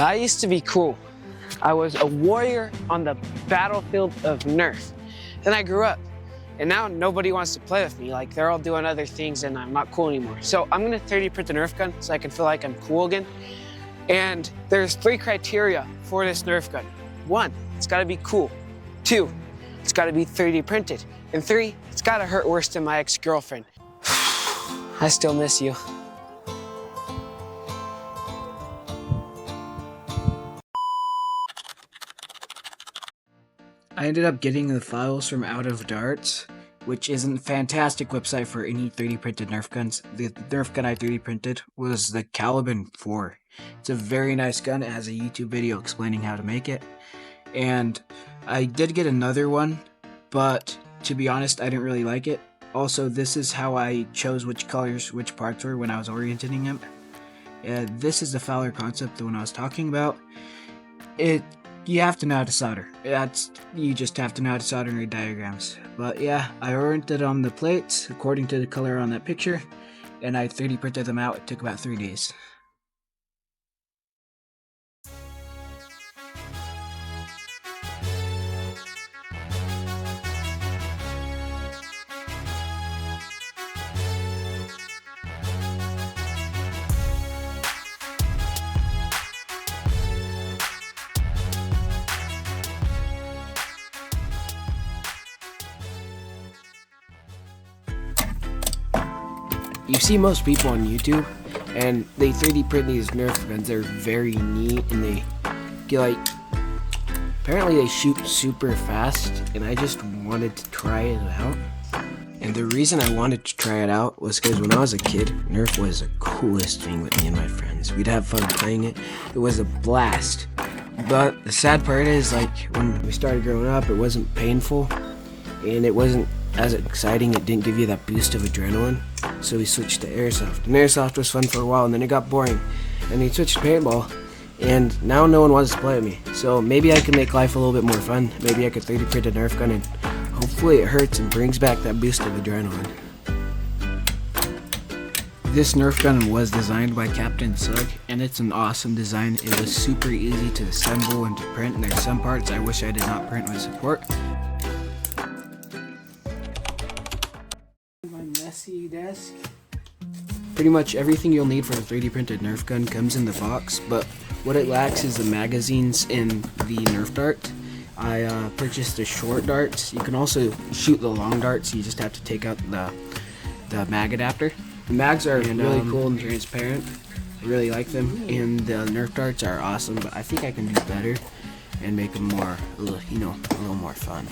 I used to be cool. I was a warrior on the battlefield of Nerf. Then I grew up, and now nobody wants to play with me. Like, they're all doing other things and I'm not cool anymore. So I'm gonna 3D print the Nerf gun so I can feel like I'm cool again. And there's 3 criteria for this Nerf gun. 1, it's gotta be cool. 2, it's gotta be 3D printed. And 3, it's gotta hurt worse than my ex-girlfriend. I still miss you. I ended up getting the files from Out of Darts, which is a fantastic website for any 3D printed Nerf guns. The Nerf gun I 3D printed was the Caliban 4. It's a very nice gun. It has a YouTube video explaining how to make it. And I did get another one, but to be honest, I didn't really like it. Also, this is how I chose which colors, which parts were when I was orienting them. This is the Fowler concept, the one I was talking about. You have to know how to solder. You just have to know how to solder and read diagrams. But yeah, I oriented on the plates according to the color on that picture, and I 3D printed them out. It took about 3 days. You see most people on YouTube, and they 3D print these Nerf guns. They're very neat, and they get like, apparently they shoot super fast, and I just wanted to try it out. And the reason I wanted to try it out was because when I was a kid, Nerf was the coolest thing with me and my friends. We'd have fun playing it. It was a blast. But the sad part is, like, when we started growing up, it wasn't painful, and it wasn't as exciting. It didn't give you that boost of adrenaline. So we switched to airsoft. And airsoft was fun for a while, and then it got boring. And we switched to paintball, and now no one wants to play with me. So maybe I can make life a little bit more fun. Maybe I could 3D print a Nerf gun, and hopefully it hurts and brings back that boost of adrenaline. This Nerf gun was designed by Captain Slug, and it's an awesome design. It was super easy to assemble and to print, and there's some parts I wish I did not print with support. My messy desk. Pretty much everything you'll need for a 3D printed Nerf gun comes in the box, but what it lacks is the magazines in the Nerf dart. I purchased the short darts. You can also shoot the long darts, you just have to take out the mag adapter. The mags are really cool and transparent. I really like them, and the Nerf darts are awesome, but I think I can do better and make them more, a little more fun.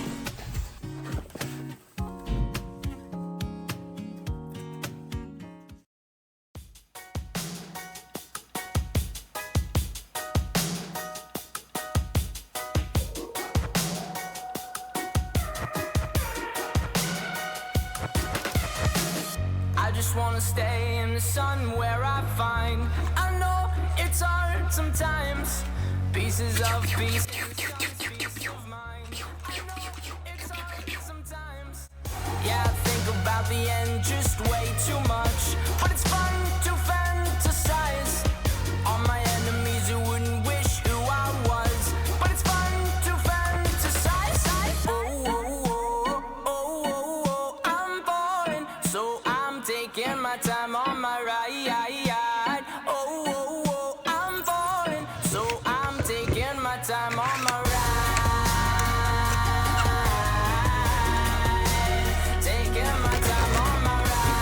I just wanna stay in the sun where I find. I know it's hard sometimes. Pieces of peace. Yeah, I think about the end just way too much. But it's fun to fantasize on my enemies who wouldn't wish who I was. But it's fun to fantasize. Oh, I'm falling, so I'm taking my time on my ride. Oh, I'm falling, so I'm taking my time on my ride. Taking my time on my ride.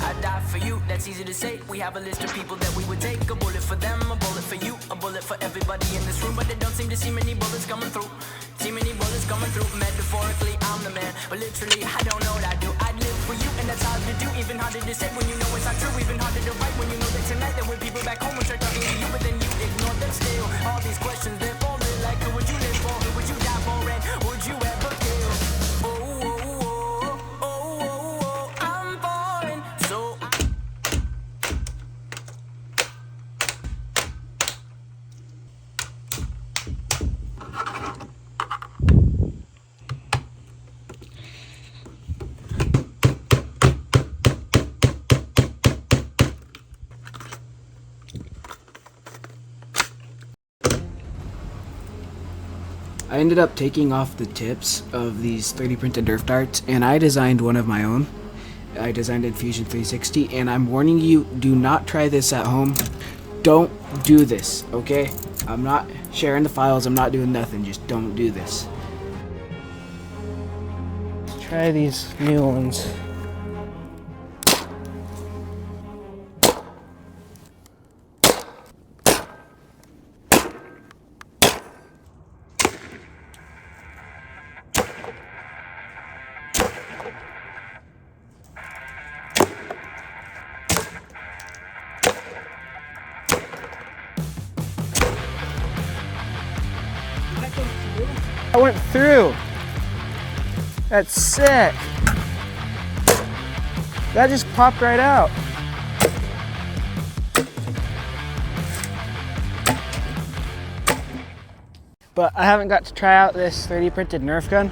I die for you, that's easy to say. We have a list of people that we would take. A bullet for them, a bullet for you, a bullet for everybody in this room. But they don't seem to see many bullets coming through. See many bullets coming through. Metaphorically, I'm the man, but literally, I don't know what I do. I'd live for you, and that's hard to do. Even harder to say when you know it's not true. Even harder to write when you know that tonight there were people back home and start talking to you, but then you ignore them still. All these questions, they're falling like, who would you live for? Who would you die for? And would you ever kill? Oh, I'm falling, so I ended up taking off the tips of these 3D printed Nerf darts, and I designed one of my own. I designed it in Fusion 360, and I'm warning you, do not try this at home. Don't do this, okay? I'm not sharing the files, I'm not doing nothing, just don't do this. Let's try these new ones. I went through. That's sick. That just popped right out. But I haven't got to try out this 3D printed Nerf gun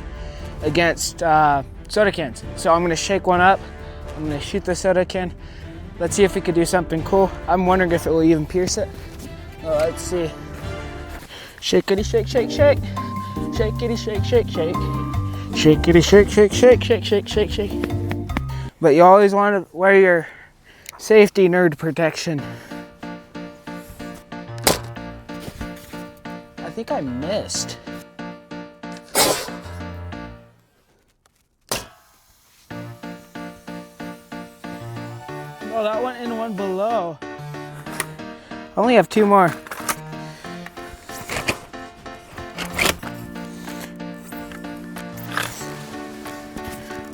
against soda cans. So I'm gonna shake one up. I'm gonna shoot the soda can. Let's see if we could do something cool. I'm wondering if it will even pierce it. Oh, let's see. Shakety shake, shake, shake. Shakety shake, shake, shake. Shakety shake, shake, shake, shake, shake, shake, shake. But you always want to wear your safety nerd protection. I think I missed. Oh, that went in one below. I only have 2 more.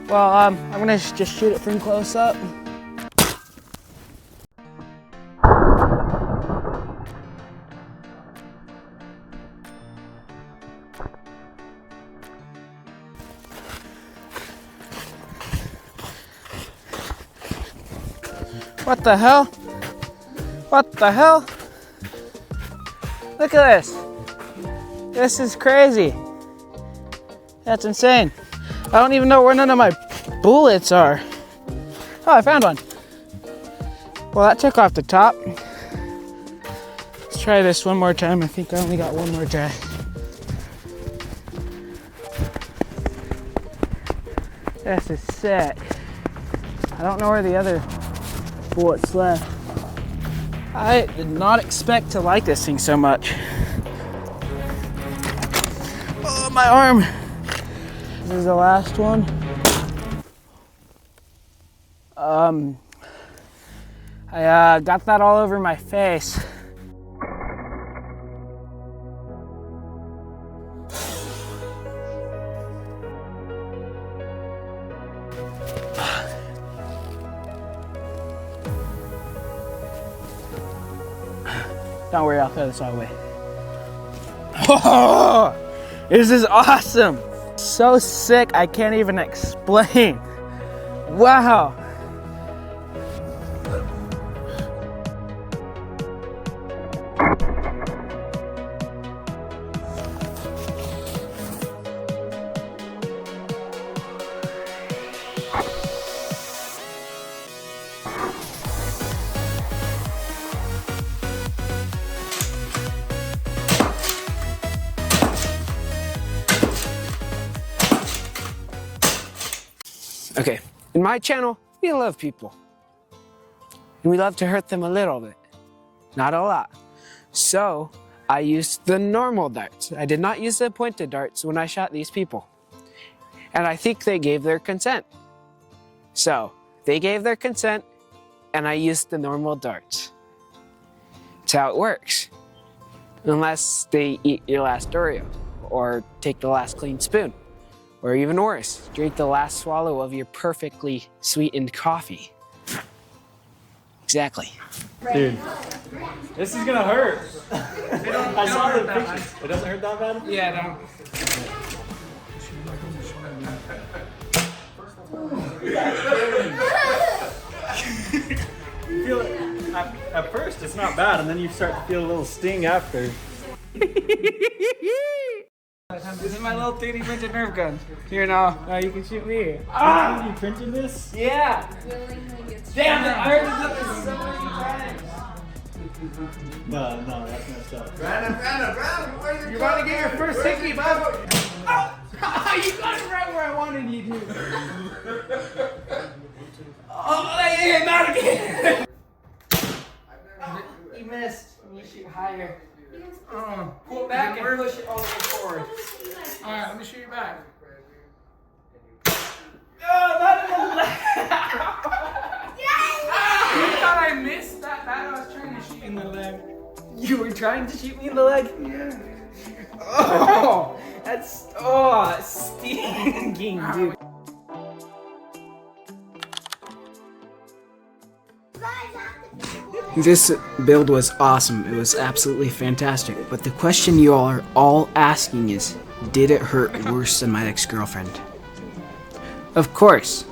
Well, I'm gonna just shoot it from close up. What the hell? What the hell? Look at this. This is crazy. That's insane. I don't even know where none of my bullets are. Oh, I found one. Well, that took off the top. Let's try this one more time. I think I only got one more try. This is sick. I don't know where the other bullets left. I did not expect to like this thing so much. Oh, my arm. This is the last one. I got that all over my face. Don't worry, I'll throw this all away. Oh, this is awesome. So sick, I can't even explain. Wow. Okay, in my channel, we love people. And we love to hurt them a little bit, not a lot. So I used the normal darts. I did not use the pointed darts when I shot these people. And I think they gave their consent. So they gave their consent and I used the normal darts. That's how it works. Unless they eat your last Oreo or take the last clean spoon. Or even worse, drink the last swallow of your perfectly sweetened coffee. Exactly. Dude, this is gonna hurt. I saw the pictures. It doesn't hurt that bad? Yeah, You feel it, at first it's not bad, and then you start to feel a little sting after. This is my little 3D printed Nerf gun. Here now, you can shoot me. Ah! You printed this? Yeah. Damn it! I heard it so many times. No, that's messed up. Brandon, where's You're about to get your first hickey, bud. Oh, you got it right where I wanted you to. Oh, yeah, not again. You missed. You shoot higher. Pull it back and push it all the way forward. All right, let me shoot you back. Oh, not in the leg. You thought I missed that? I was trying to shoot you in the leg. You were trying to shoot me in the leg? Yeah. Oh, that's stinking, dude. This build was awesome. It was absolutely fantastic. But the question you all are all asking is, did it hurt worse than my ex-girlfriend? Of course.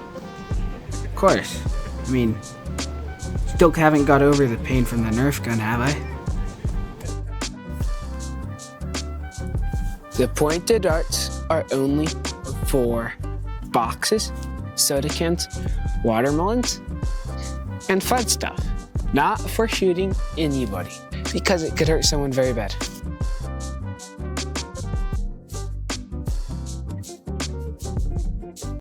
Of course. I mean, still haven't got over the pain from the Nerf gun, have I? The pointed darts are only for boxes, soda cans, watermelons, and fun stuff. Not for shooting anybody, because it could hurt someone very bad.